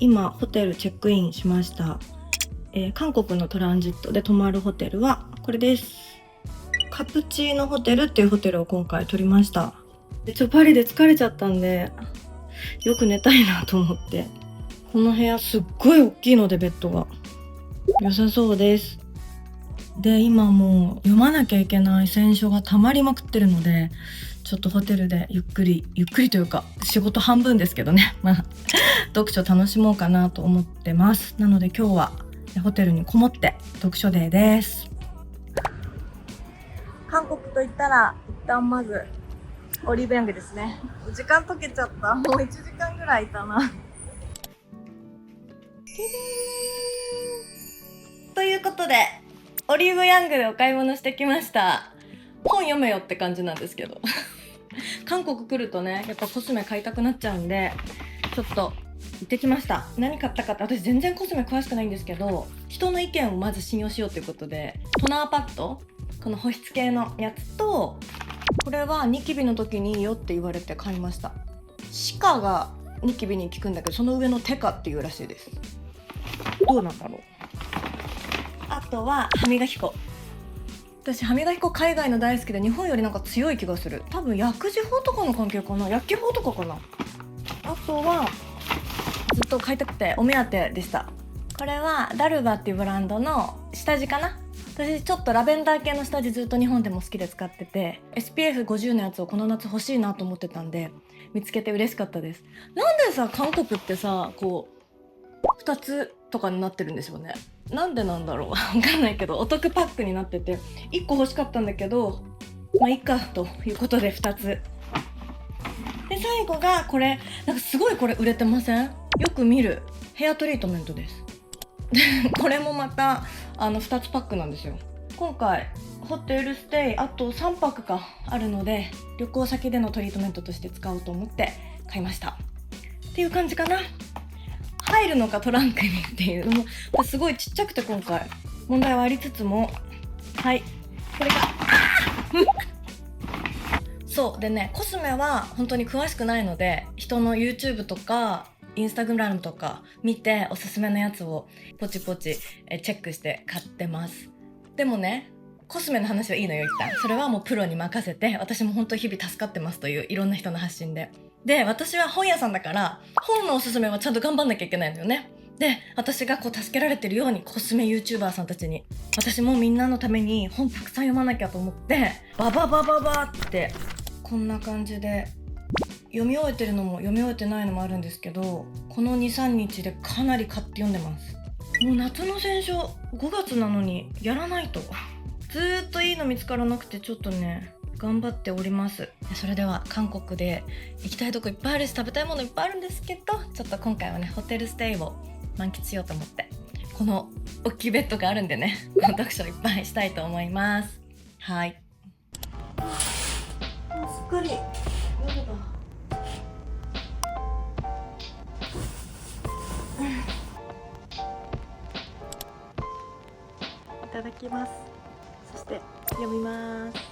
今ホテルチェックインしました。韓国のトランジットで泊まるホテルはこれです。カプチーノホテルっていうホテルを今回取りました。でパリで疲れちゃったんでよく寝たいなと思って、この部屋すっごい大きいのでベッドが良さそうです。で今もう読まなきゃいけない選書が溜まりまくってるので、ちょっとホテルでゆっくりというか仕事半分ですけどね読書楽しもうかなと思ってます。なので今日はホテルにこもって読書デーです。韓国といったら一旦まずオリーブヤングですね。時間解けちゃった。もう1時間ぐらいいたなということでオリーブヤングでお買い物してきました。本読めよって感じなんですけど韓国来るとね、やっぱコスメ買いたくなっちゃうんで、ちょっと行ってきました。何買ったかって、私全然コスメ詳しくないんですけど、人の意見をまず信用しようということで、トナーパッド、この保湿系のやつと、これはニキビの時にいいよって言われて買いました。シカがニキビに効くんだけど、その上のテカっていうらしいです。どうなんだろう。あとは歯磨き粉。私歯磨き粉海外の大好きで、日本よりなんか強い気がする。多分薬事法とかの関係かな、薬機法とかかな。あとはずっと買いたくてお目当てでした。これはダルバっていうブランドの下地かな。私ちょっとラベンダー系の下地ずっと日本でも好きで使ってて、 SPF50 のやつをこの夏欲しいなと思ってたんで見つけて嬉しかったです。なんでさ韓国ってさこう2つとかになってるんでしょうね。なんでなんだろうわかんないけど、お得パックになってて1個欲しかったんだけど、まあいいかということで2つで、最後がこれ、なんかすごいこれ売れてません？よく見るヘアトリートメントですこれもまた2つパックなんですよ。今回ホテルステイあと3泊かあるので、旅行先でのトリートメントとして使おうと思って買いましたっていう感じかな。入るのかトランクにっていうのもすごいちっちゃくて、今回問題はありつつも、はい、これがそうでね、コスメは本当に詳しくないので、人の YouTube とかインスタグラムとか見ておすすめのやつをポチポチチェックして買ってます。でもね、コスメの話はいいのよ、一旦それはもうプロに任せて、私も本当日々助かってますといういろんな人の発信で私は本屋さんだから本のおすすめはちゃんと頑張んなきゃいけないのよね。で私がこう助けられてるようにコスメ YouTuber さんたちに、私もみんなのために本たくさん読まなきゃと思ってバババババってこんな感じで読み終えてるのも読み終えてないのもあるんですけど、この 2,3 日でかなり買って読んでます。もう夏の選書5月なのにやらないとずーっといいの見つからなくて、ちょっとね頑張っております。それでは韓国で行きたいとこいっぱいあるし食べたいものいっぱいあるんですけど、ちょっと今回はねホテルステイを満喫しようと思って、この大きいベッドがあるんでね読書いっぱいしたいと思います。はい、もうすっかり夜だ。いただきます。そして読みます。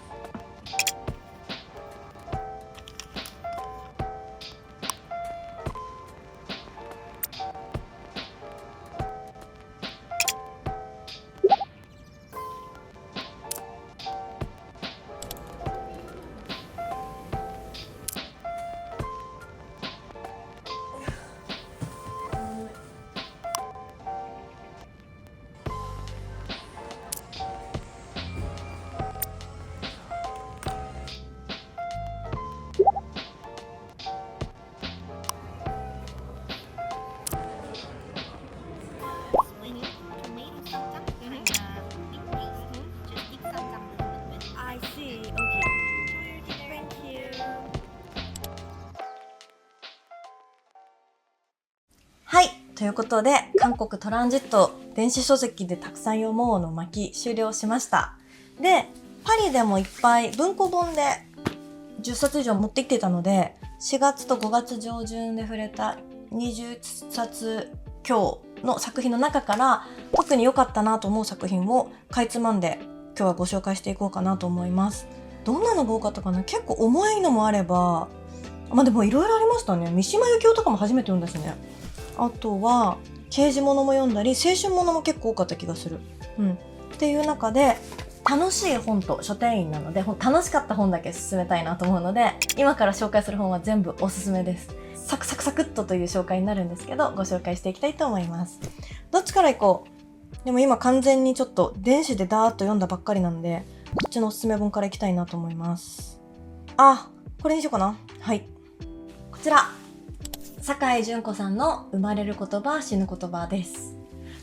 はい、ということで韓国トランジット電子書籍でたくさん読もうの巻終了しました。でパリでもいっぱい文庫本で10冊以上持ってきてたので、4月と5月上旬で触れた20冊強の作品の中から特に良かったなと思う作品をかいつまんで今日はご紹介していこうかなと思います。どんなのが多かったかな。結構重いのもあれば、まあでもいろいろありましたね。三島由紀夫とかも初めて読んだしね。あとは刑事物も読んだり青春物も結構多かった気がする。っていう中で楽しい本と書店員なので楽しかった本だけ進めたいなと思うので、今から紹介する本は全部おすすめです。サクサクサクっとという紹介になるんですけど、ご紹介していきたいと思います。どっちからいこう。でも今完全にちょっと電子でダーッと読んだばっかりなんで、こっちのおすすめ本からいきたいなと思います。これにしようかな。はい、こちら酒井純子さんの生まれる言葉死ぬ言葉です。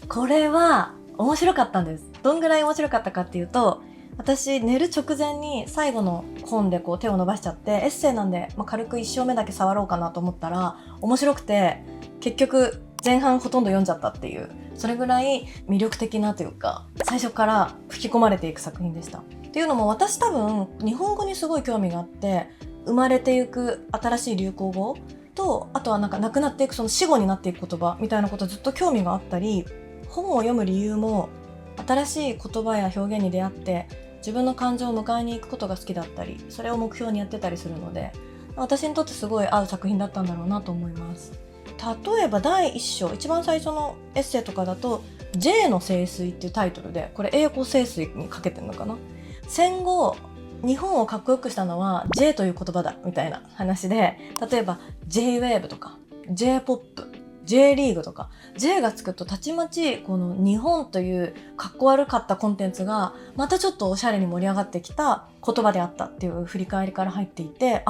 これは面白かったんです。どんぐらい面白かったかっていうと、私寝る直前に最後の本でこう手を伸ばしちゃって、エッセイなんで、軽く1章目だけ触ろうかなと思ったら面白くて、結局前半ほとんど読んじゃったっていう、それぐらい魅力的なというか、最初から吹き込まれていく作品でした。っていうのも、私多分日本語にすごい興味があって、生まれていく新しい流行語と、あとは亡くなっていくその死後になっていく言葉みたいなことずっと興味があったり、本を読む理由も新しい言葉や表現に出会って自分の感情を迎えに行くことが好きだったり、それを目標にやってたりするので、私にとってすごい合う作品だったんだろうなと思います。例えば第1章、一番最初のエッセイとかだと J の聖水っていうタイトルで、これ英語聖水にかけてるのかな。戦後日本をかっこよくしたのは J という言葉だみたいな話で、例えば J-WAVE とか J-POP、J リーグとか J がつくとたちまちこの日本というかっこ悪かったコンテンツがまたちょっとおしゃれに盛り上がってきた言葉であったっていう振り返りから入っていて、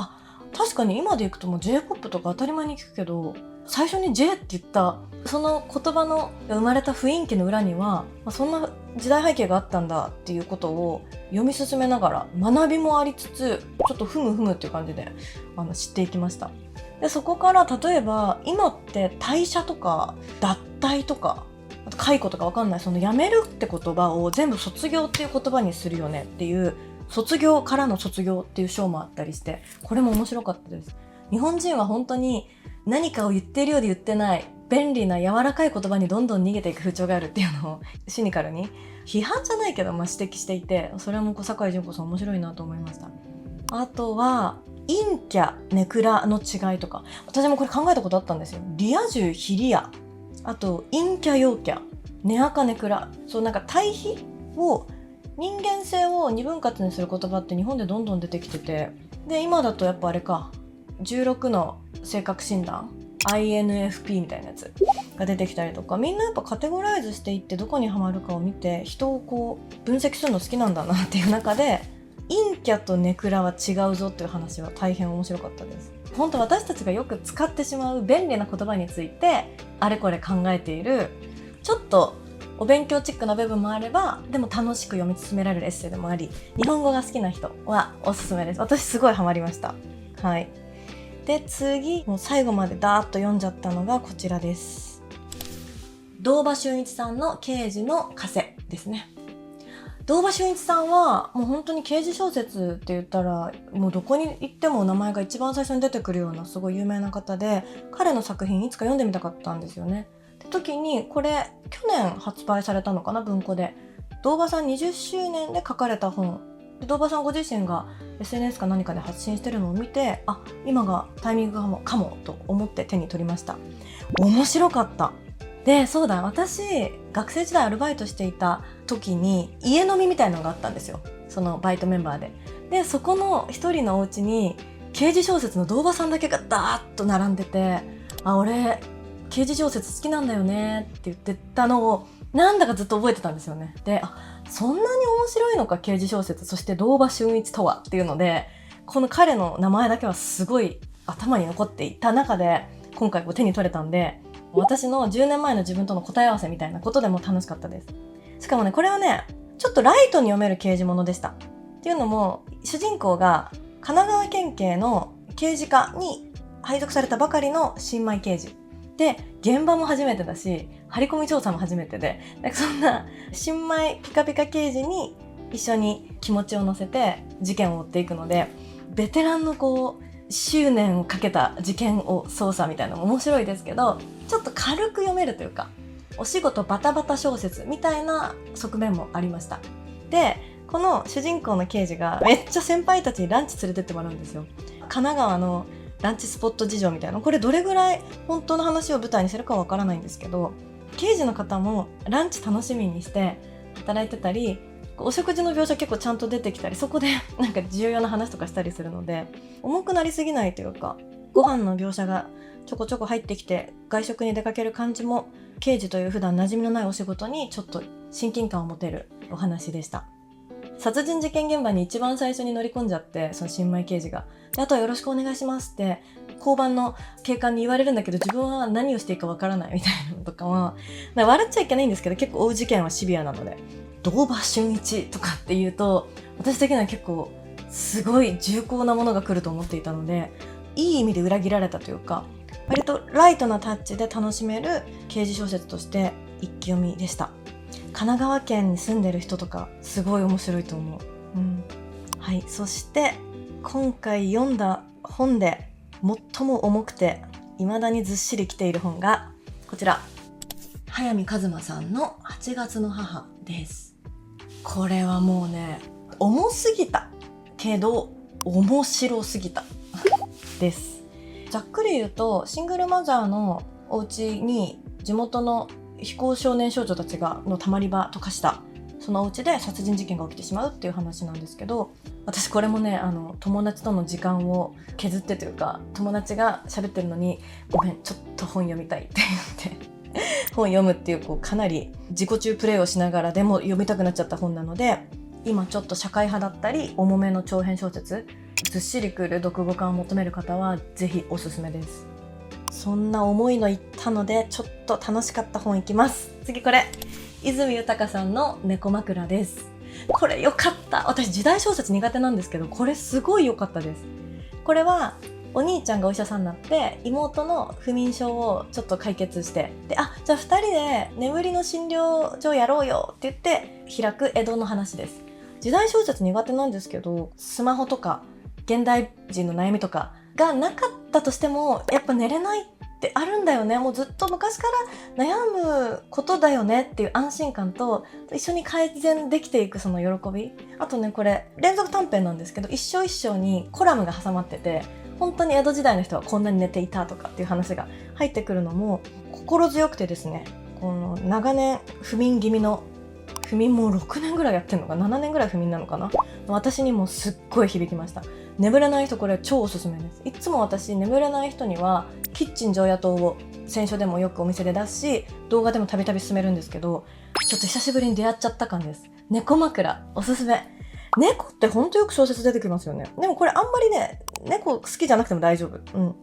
確かに今でいくともう J-POP とか当たり前に聞くけど、最初に J って言ったその言葉の生まれた雰囲気の裏には、そんな時代背景があったんだっていうことを読み進めながら、学びもありつつちょっとふむふむっていう感じで知っていきました。でそこから例えば今って退社とか脱退とか、あと解雇とかわかんない、その辞めるって言葉を全部卒業っていう言葉にするよねっていう、卒業からの卒業っていう章もあったりして、これも面白かったです。日本人は本当に何かを言っているようで言ってない便利な柔らかい言葉にどんどん逃げていく風潮があるっていうのをシニカルに批判じゃないけど、指摘していて、それも酒井純子さん面白いなと思いました。あとは陰キャネクラの違いとか、私もこれ考えたことあったんですよ。リア充非リア、あと陰キャ陽キャネアカネクラ、そう対比を、人間性を二分割にする言葉って日本でどんどん出てきてて、で今だとやっぱあれか、16の性格診断 INFP みたいなやつが出てきたりとか、みんなやっぱカテゴライズしていってどこにはまるかを見て人をこう分析するの好きなんだなっていう中で、陰キャとネクラは違うぞっていう話は大変面白かったです。本当私たちがよく使ってしまう便利な言葉についてあれこれ考えている、ちょっとお勉強チックな部分もあれば、でも楽しく読み進められるエッセイでもあり、日本語が好きな人はおすすめです。私すごいハマりました。はい。で次、もう最後までダーッと読んじゃったのがこちらです。堂場俊一さんの刑事の枷ですね。堂場俊一さんはもう本当に刑事小説って言ったらもうどこに行っても名前が一番最初に出てくるようなすごい有名な方で、彼の作品いつか読んでみたかったんですよね。って時にこれ去年発売されたのかな、文庫で。堂場さん20周年で書かれた本で、堂場さんご自身が SNS か何かで発信してるのを見て、今がタイミングかもと思って手に取りました。面白かった。でそうだ、私学生時代アルバイトしていた時に家飲みみたいなのがあったんですよ、そのバイトメンバーで。でそこの一人のお家に刑事小説の堂場さんだけがダーッと並んでて、俺刑事小説好きなんだよねって言ってたのをなんだかずっと覚えてたんですよね。でそんなに面白いのか刑事小説、そして堂場俊一とはっていうので、この彼の名前だけはすごい頭に残っていた中で今回手に取れたんで、私の10年前の自分との答え合わせみたいなことでも楽しかったです。しかもね、これはねちょっとライトに読める刑事物でした。っていうのも、主人公が神奈川県警の刑事課に配属されたばかりの新米刑事で、現場も初めてだし張り込み調査も初めてで、そんな新米ピカピカ刑事に一緒に気持ちを乗せて事件を追っていくので、ベテランの執念をかけた事件を捜査みたいなのも面白いですけど、ちょっと軽く読めるというか、お仕事バタバタ小説みたいな側面もありました。でこの主人公の刑事がめっちゃ先輩たちにランチ連れてってもらうんですよ。神奈川のランチスポット事情みたいな、これどれぐらい本当の話を舞台にするかわからないんですけど、刑事の方もランチ楽しみにして働いてたり、お食事の描写結構ちゃんと出てきたり、そこでなんか重要な話とかしたりするので、重くなりすぎないというか、ご飯の描写がちょこちょこ入ってきて外食に出かける感じも、刑事という普段馴染みのないお仕事にちょっと親近感を持てるお話でした。殺人事件現場に一番最初に乗り込んじゃって、その新米刑事が、であとはよろしくお願いしますって交番の警官に言われるんだけど、自分は何をしていいかわからないみたいなのとかは、笑っちゃいけないんですけど、結構追う事件はシビアなので、堂場俊一とかっていうと、私的には結構すごい重厚なものが来ると思っていたので、いい意味で裏切られたというか、割とライトなタッチで楽しめる刑事小説として一気読みでした。神奈川県に住んでる人とかすごい面白いと思う。はい。そして今回読んだ本で最も重くて未だにずっしりきている本がこちら、早見一馬さんの8月の母です。これはもうね、重すぎたけど面白すぎたです。ざっくり言うと、シングルマザーのお家に地元の非行少年少女たちがのたまり場と化したそのお家で殺人事件が起きてしまうっていう話なんですけど、私これもね、友達との時間を削ってというか、友達が喋ってるのにごめんちょっと本読みたいって言って本読むっていう、かなり自己中プレイをしながらでも読みたくなっちゃった本なので、今ちょっと社会派だったり重めの長編小説、ずっしりくる読後感を求める方はぜひおすすめです。そんな思いのいったので、ちょっと楽しかった本いきます。次これ、泉豊さんの猫枕です。これ良かった。私時代小説苦手なんですけど、これすごい良かったです。これはお兄ちゃんがお医者さんになって妹の不眠症をちょっと解決して、で、じゃあ2人で眠りの診療所やろうよって言って開く江戸の話です。時代小説苦手なんですけど、スマホとか現代人の悩みとかがなかったとしても、やっぱ寝れないってあるんだよね。もうずっと昔から悩むことだよねっていう安心感と、一緒に改善できていくその喜び。あとね、これ連続短編なんですけど、一章一章にコラムが挟まってて、本当に江戸時代の人はこんなに寝ていたとかっていう話が入ってくるのも心強くてですね、この長年不眠気味の、不眠もう6年ぐらいやってんのか、7年ぐらい不眠なのかな、私にもすっごい響きました。眠れない人、これ超おすすめです。いつも私眠れない人にはキッチン常夜灯を選書でもよくお店で出すし、動画でもたびたび勧めるんですけど、ちょっと久しぶりに出会っちゃった感です。猫枕おすすめ。猫ってほんとよく小説出てきますよね。でもこれあんまりね、猫好きじゃなくても大丈夫。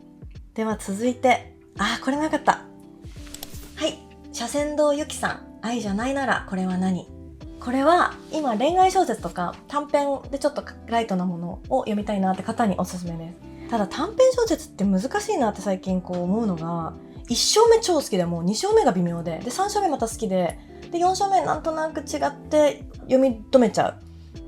では続いて、これもよかった。はい、斜線堂ゆきさん、愛じゃないならこれは何。これは今恋愛小説とか短編でちょっとライトなものを読みたいなって方におすすめです。ただ短編小説って難しいなって最近思うのが、1章目超好きでも2章目が微妙で、3章目また好きで、4章目なんとなく違って読み止めちゃう。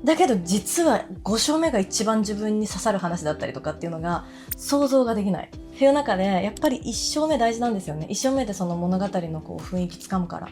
だけど実は5章目が一番自分に刺さる話だったりとかっていうのが想像ができないっていう中で、やっぱり1章目大事なんですよね。1章目でその物語の雰囲気つかむから。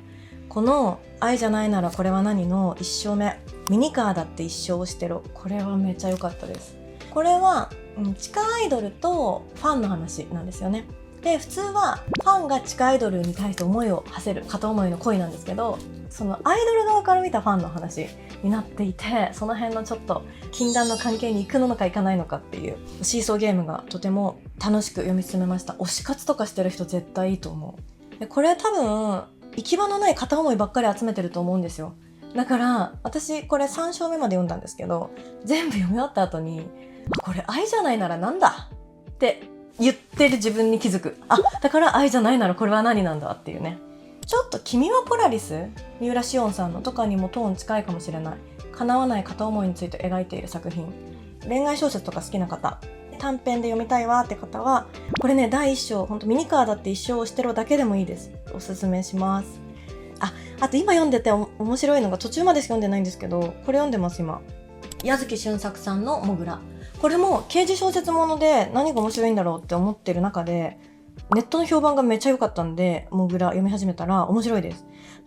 この愛じゃないならこれは何の1章目、ミニカーだって一生をしてろ。これはめっちゃ良かったです。これは地下アイドルとファンの話なんですよね。で、普通はファンが地下アイドルに対して思いを馳せる片思いの恋なんですけど、そのアイドル側から見たファンの話になっていて、その辺のちょっと禁断の関係に行くのか行かないのかっていうシーソーゲームがとても楽しく読み進めました。推し活とかしてる人絶対いいと思う。で、これ多分行き場のない片思いばっかり集めてると思うんですよ。だから私これ3章目まで読んだんですけど、全部読み終わった後に、これ愛じゃないならなんだって言ってる自分に気づく。だから愛じゃないならこれは何なんだっていうね。ちょっと君はポラリス、三浦紫音さんのとかにもトーン近いかもしれない。叶わない片思いについて描いている作品。恋愛小説とか好きな方、短編で読みたいわって方は、これね、第1章、ほんとミニカーだって一生をしてろだけでもいいです。おすすめします。あと今読んでて面白いのが、途中までしか読んでないんですけど、これ読んでます今。矢月俊作さんのモグラ。これも刑事小説もので何が面白いんだろうって思ってる中で、ネットの評判がめっちゃ良かったんで、モグラ読み始めたら面白いです。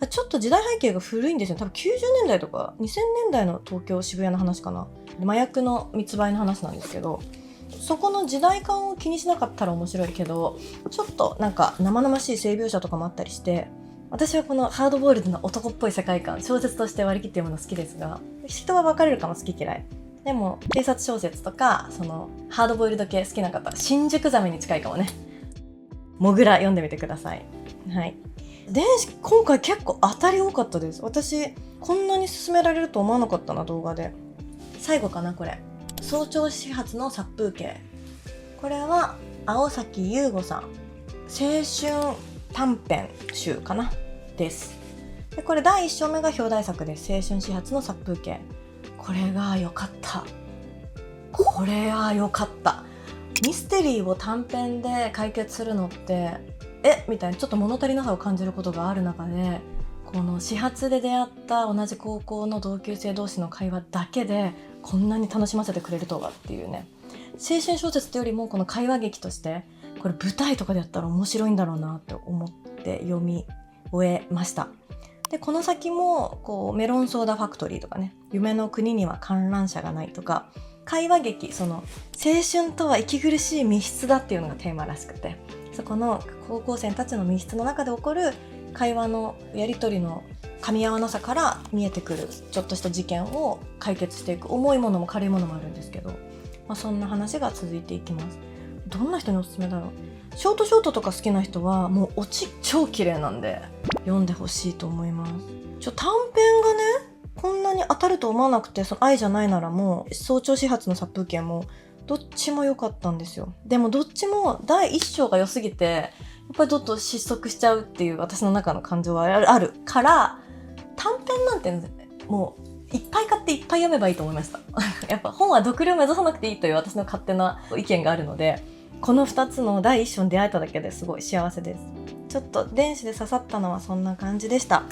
ちょっと時代背景が古いんですよ。多分90年代とか2000年代の東京渋谷の話かな。麻薬の密売の話なんですけど、そこの時代感を気にしなかったら面白いけど、ちょっとなんか生々しい性描写とかもあったりして、私はこのハードボイルドな男っぽい世界観、小説として割り切って読むの好きですが、人は分かれるかも好き嫌い。でも警察小説とかそのハードボイルド系好きな方、新宿ザメに近いかもね。モグラ読んでみてください。はい。電子今回結構当たり多かったです。私こんなに勧められると思わなかったな、動画で。最後かなこれ。早朝始発の殺風景。これは青崎優吾さん、青春短編集かなです。でこれ第1章目が表題作です。青春始発の殺風景。これが良かった。これは良かった。ミステリーを短編で解決するのってみたいなちょっと物足りなさを感じることがある中で、この始発で出会った同じ高校の同級生同士の会話だけでこんなに楽しませてくれるとはっていうね。青春小説ってよりもこの会話劇としてこれ舞台とかでやったら面白いんだろうなって思って読み終えました。でこの先もこうメロンソーダファクトリーとかね、夢の国には観覧車がないとか、会話劇、その青春とは息苦しい密室だっていうのがテーマらしくて、そこの高校生たちの密室の中で起こる会話のやり取りの噛み合わなさから見えてくるちょっとした事件を解決していく、重いものも軽いものもあるんですけど、そんな話が続いていきます。どんな人におすすめだろう。ショートとか好きな人はもうオチ超綺麗なんで読んでほしいと思います。短編がねこんなに当たると思わなくて、その愛じゃないならも早朝始発の殺風景もどっちも良かったんですよ。でもどっちも第一章が良すぎてやっぱりちょっと失速しちゃうっていう私の中の感情はあるから、短編なんてもういっぱい買っていっぱい読めばいいと思いましたやっぱ本は読量を目指さなくていいという私の勝手な意見があるので、この2つの第一章に出会えただけですごい幸せです。ちょっと電子で刺さったのはそんな感じでした。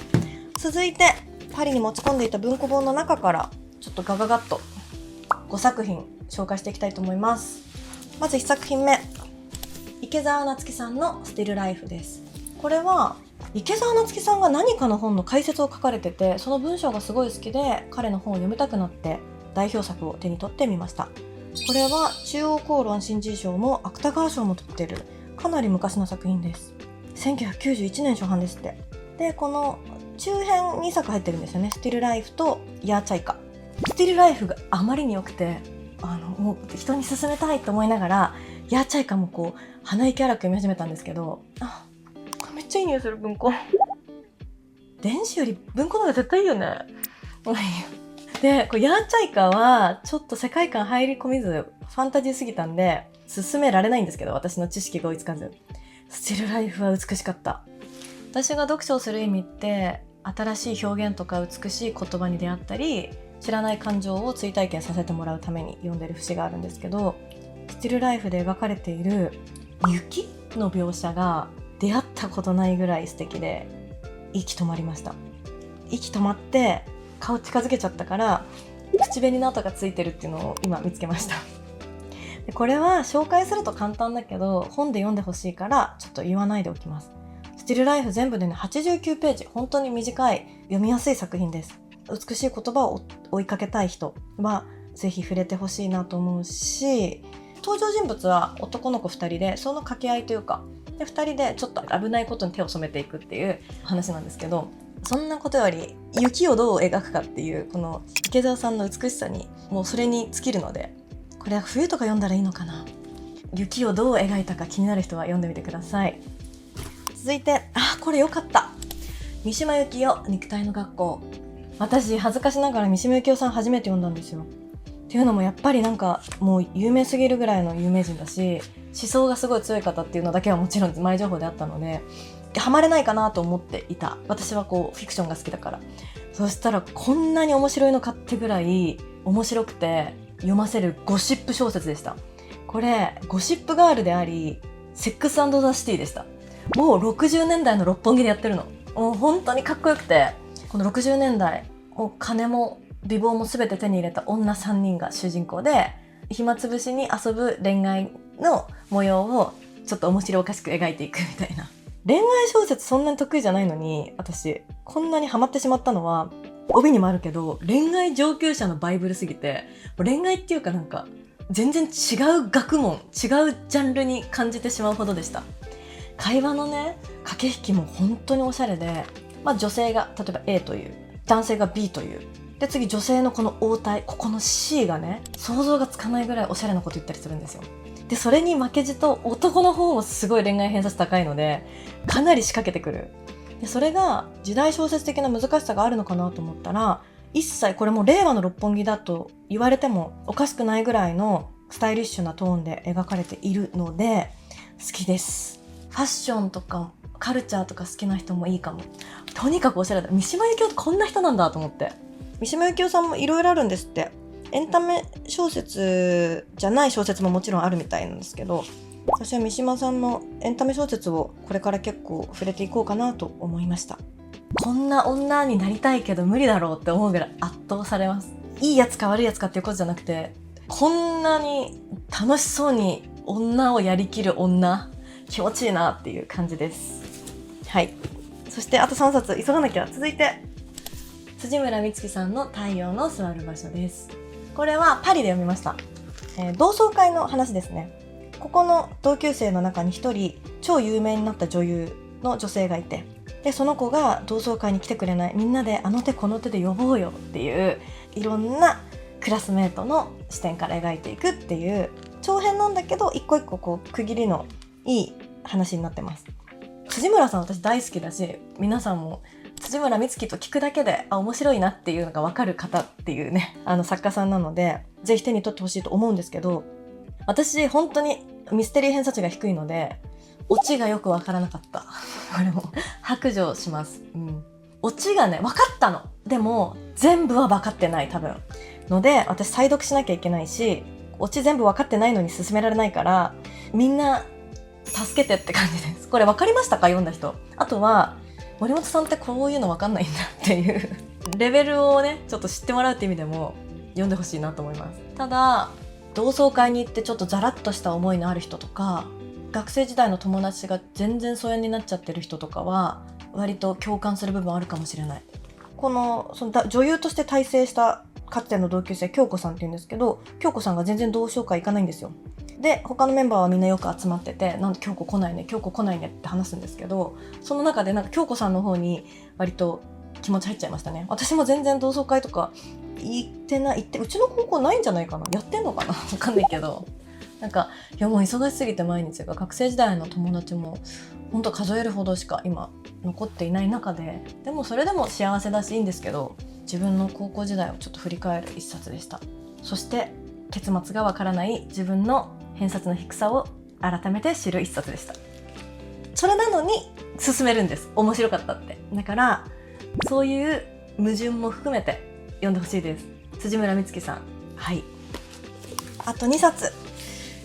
続いてパリに持ち込んでいた文庫本の中からちょっとガガガッと5作品紹介していきたいと思います。まず1作品目、池澤夏樹さんのスティルライフです。これは池澤夏樹さんが何かの本の解説を書かれてて、その文章がすごい好きで彼の本を読みたくなって代表作を手に取ってみました。これは中央公論新人賞も芥川賞も取っているかなり昔の作品です。1991年初版ですって。でこの中編2作入ってるんですよね。スティルライフとヤーチャイカ。スティルライフがあまりに良くてもう人に勧めたいと思いながら、ヤーチャイカもこう鼻息荒く読み始めたんですけど、これめっちゃいい匂いする。文庫電子より文庫の方が絶対いいよねでこれヤーチャイカはちょっと世界観入り込みずファンタジーすぎたんで勧められないんですけど、私の知識が追いつかず。スティルライフは美しかった。私が読書をする意味って新しい表現とか美しい言葉に出会ったり、知らない感情を追体験させてもらうために読んでる節があるんですけど、スティルライフで描かれている雪の描写が出会ったことないぐらい素敵で息止まりました。息止まって顔近づけちゃったから口紅の跡がついてるっていうのを今見つけましたでこれは紹介すると簡単だけど本で読んでほしいからちょっと言わないでおきます。スティルライフ全部でね89ページ、本当に短い読みやすい作品です。美しい言葉を追いかけたい人はぜひ触れてほしいなと思うし、登場人物は男の子2人で、その掛け合いというかで2人でちょっと危ないことに手を染めていくっていう話なんですけど、そんなことより雪をどう描くかっていうこの池澤さんの美しさにもうそれに尽きるので、これは冬とか読んだらいいのかな。雪をどう描いたか気になる人は読んでみてください。続いてこれ良かった、三島由紀夫肉体の学校。私恥ずかしながら三島由紀夫さん初めて読んだんですよ。っていうのもやっぱりなんかもう有名すぎるぐらいの有名人だし、思想がすごい強い方っていうのだけはもちろん前情報であったのでハマれないかなと思っていた。私はこうフィクションが好きだから。そしたらこんなに面白いのかってぐらい面白くて読ませるゴシップ小説でした。これゴシップガールでありセックス&ザ・シティでした。もう60年代の六本木でやってるの。もう本当にかっこよくて、この60年代もう金も美貌も全て手に入れた女3人が主人公で暇つぶしに遊ぶ恋愛の模様をちょっと面白おかしく描いていくみたいな。恋愛小説そんなに得意じゃないのに私こんなにハマってしまったのは帯にもあるけど恋愛上級者のバイブルすぎて、恋愛っていうかなんか全然違う学問、違うジャンルに感じてしまうほどでした。会話のね駆け引きも本当におしゃれで、女性が例えば A という、男性が B という、で次女性のこの応対、ここの C がね想像がつかないぐらいおしゃれなこと言ったりするんですよ。でそれに負けじと男の方もすごい恋愛偏差値高いのでかなり仕掛けてくる。でそれが時代小説的な難しさがあるのかなと思ったら、一切これも令和の六本木だと言われてもおかしくないぐらいのスタイリッシュなトーンで描かれているので好きです。ファッションとかカルチャーとか好きな人もいいかも。とにかくおしゃれだ。三島由紀夫ってこんな人なんだと思って。三島由紀夫さんもいろいろあるんですって。エンタメ小説じゃない小説ももちろんあるみたいなんですけど、私は三島さんのエンタメ小説をこれから結構触れていこうかなと思いました。こんな女になりたいけど無理だろうって思うぐらい圧倒されます。いいやつか悪いやつかっていうことじゃなくて、こんなに楽しそうに女をやりきる女、気持ちいいなっていう感じです。はい。そしてあと3冊急がなきゃ。続いて辻村美月さんの太陽の座る場所です。これはパリで読みました。同窓会の話ですね。ここの同級生の中に一人超有名になった女優の女性がいて、でその子が同窓会に来てくれない、みんなであの手この手で呼ぼうよっていういろんなクラスメートの視点から描いていくっていう長編なんだけど、一個一個こう区切りのいい話になってます。辻村さん私大好きだし、皆さんも辻村美月と聞くだけで面白いなっていうのが分かる方っていうね作家さんなので、ぜひ手に取ってほしいと思うんですけど、私本当にミステリー偏差値が低いのでオチがよく分からなかった。これも白状します。オチがね分かったの。でも全部は分かってない多分ので、私再読しなきゃいけないし、オチ全部分かってないのに進められないから、みんな助けてって感じです。これ分かりましたか、読んだ人。あとは森本さんってこういうの分かんないんだっていうレベルをねちょっと知ってもらうって意味でも読んでほしいなと思います。ただ同窓会に行ってちょっとザラッとした思いのある人とか、学生時代の友達が全然疎遠になっちゃってる人とかは割と共感する部分あるかもしれない。その女優として大成したかつての同級生京子さんって言うんですけど、京子さんが全然同窓会行かないんですよ。で他のメンバーはみんなよく集まってて、なんで京子来ないね京子来ないねって話すんですけど、その中で京子さんの方に割と気持ち入っちゃいましたね。私も全然同窓会とか行ってうちの高校ないんじゃないかな、やってんのかな分かんないけど、いやもう忙しすぎて毎日が、学生時代の友達もほんと数えるほどしか今残っていない中で、でもそれでも幸せだしいいんですけど、自分の高校時代をちょっと振り返る一冊でした。そして結末がわからない自分の偏差値の低さを改めて知る一冊でした。それなのに進めるんです、面白かったって。だからそういう矛盾も含めて読んでほしいです。辻村美月さん。はい。あと2冊、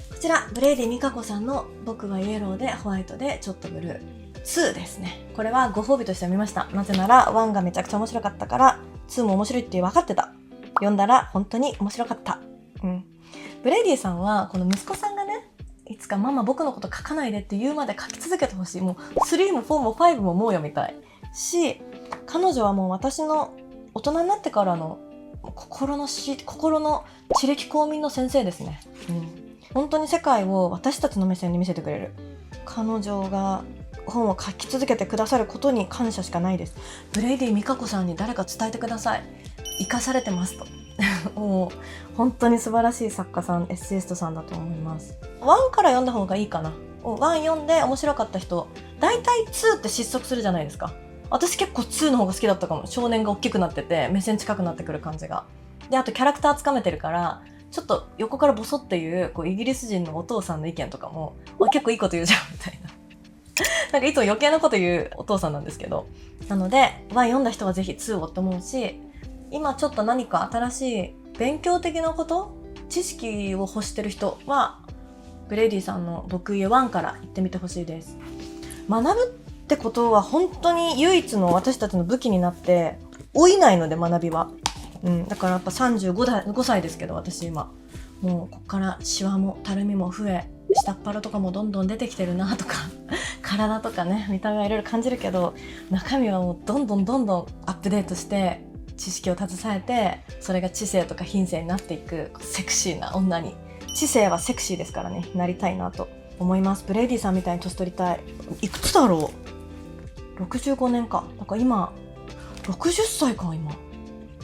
こちらブレイディ・ミカコさんの僕はイエローでホワイトでちょっとブルー2ですね。これはご褒美として読みました。なぜなら1がめちゃくちゃ面白かったから2も面白いって分かってた。読んだら本当に面白かった。ブレイディさんはこの息子さんがね、いつかママ僕のこと書かないでって言うまで書き続けてほしい。もう3も4も5ももう読みたいし、彼女はもう私の大人になってからの心の知歴公民の先生ですね。本当に世界を私たちの目線に見せてくれる。彼女が本を書き続けてくださることに感謝しかないです。ブレイディ・ミカコさんに誰か伝えてください。生かされてますともう本当に素晴らしい作家さん、エッセイストさんだと思います。1から読んだ方がいいかな。1読んで面白かった人、だいたい2って失速するじゃないですか。私結構2の方が好きだったかも。少年が大きくなってて目線近くなってくる感じが。であとキャラクターつかめてるから、ちょっと横からボソっていうイギリス人のお父さんの意見とかも結構いいこと言うじゃんみたいないつも余計なこと言うお父さんなんですけど、なので1読んだ人はぜひ2をって思うし、今ちょっと何か新しい勉強的なこと、知識を欲してる人はブレイディさんの僕家1から行ってみてほしいです。学ぶってことは本当に唯一の私たちの武器になって老いないので、学びは。だからやっぱ35歳ですけど、私今もうこっからシワもたるみも増え、下っ腹とかもどんどん出てきてるなとか体とかね、見た目はいろいろ感じるけど、中身はもうどんどんアップデートして知識を携えて、それが知性とか品性になっていくセクシーな女に知性はセクシーですからね、なりたいなと思います。ブレイディさんみたいに年取りたい。いくつだろう、65年か。だから今60歳か。今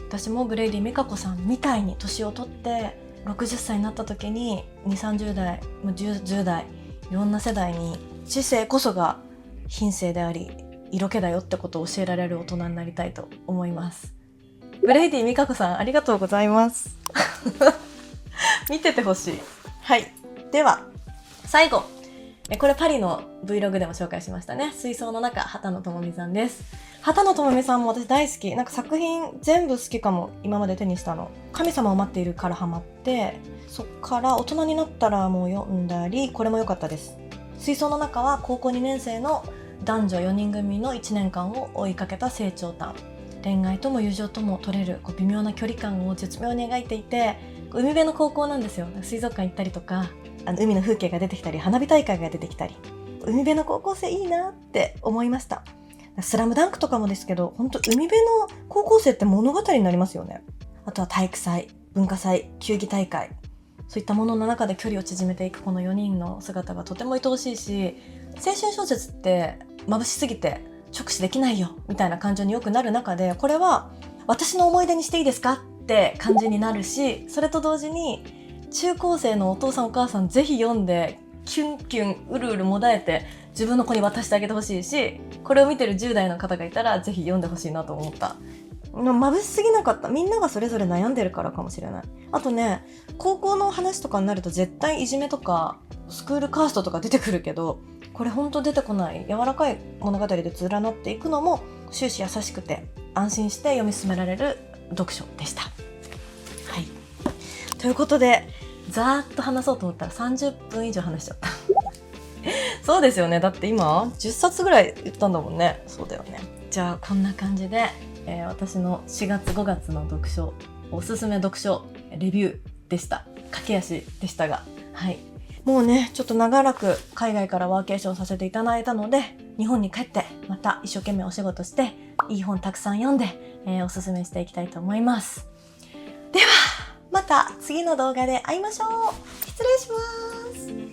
私もブレイディ・ミカコさんみたいに年を取って60歳になった時に2、30代、10代、いろんな世代に知性こそが品性であり色気だよってことを教えられる大人になりたいと思います。ブレイディ・ミカコさん、ありがとうございます見ててほしい。はい、では最後、これパリの Vlog でも紹介しましたね。水槽の中、畑野智美さんです。畑野智美さんも私大好き。なんか作品全部好きかも。今まで手にしたの。神様を待っているからハマって、そっから大人になったらもう読んだり、これも良かったです。水槽の中は高校2年生の男女4人組の1年間を追いかけた成長譚。恋愛とも友情とも取れる微妙な距離感を絶妙に描いていて、海辺の高校なんですよ。水族館行ったりとか、海の風景が出てきたり、花火大会が出てきたり、海辺の高校生いいなって思いました。スラムダンクとかもですけど、本当海辺の高校生って物語になりますよね。あとは体育祭、文化祭、球技大会、そういったものの中で距離を縮めていくこの4人の姿がとても愛おしいし、青春小説って眩しすぎて直視できないよみたいな感情によくなる中で、これは私の思い出にしていいですかって感じになるし、それと同時に中高生のお父さんお母さんぜひ読んでキュンキュンうるうるもだえて自分の子に渡してあげてほしいし、これを見てる10代の方がいたらぜひ読んでほしいなと思った。眩しすぎなかった。みんながそれぞれ悩んでるからかもしれない。あとね、高校の話とかになると絶対いじめとかスクールカーストとか出てくるけど、これほんと出てこない柔らかい物語で連なっていくのも終始優しくて安心して読み進められる読書でした。はい、ということでざーっと話そうと思ったら30分以上話しちゃったそうですよね。だって今10冊ぐらい言ったんだもんね。そうだよね。じゃあこんな感じで、私の4月5月の読書、おすすめ読書レビューでした。駆け足でしたが、はい、もうねちょっと長らく海外からワーケーションさせていただいたので、日本に帰ってまた一生懸命お仕事していい本たくさん読んで、おすすめしていきたいと思います。ではまた次の動画で会いましょう。失礼します。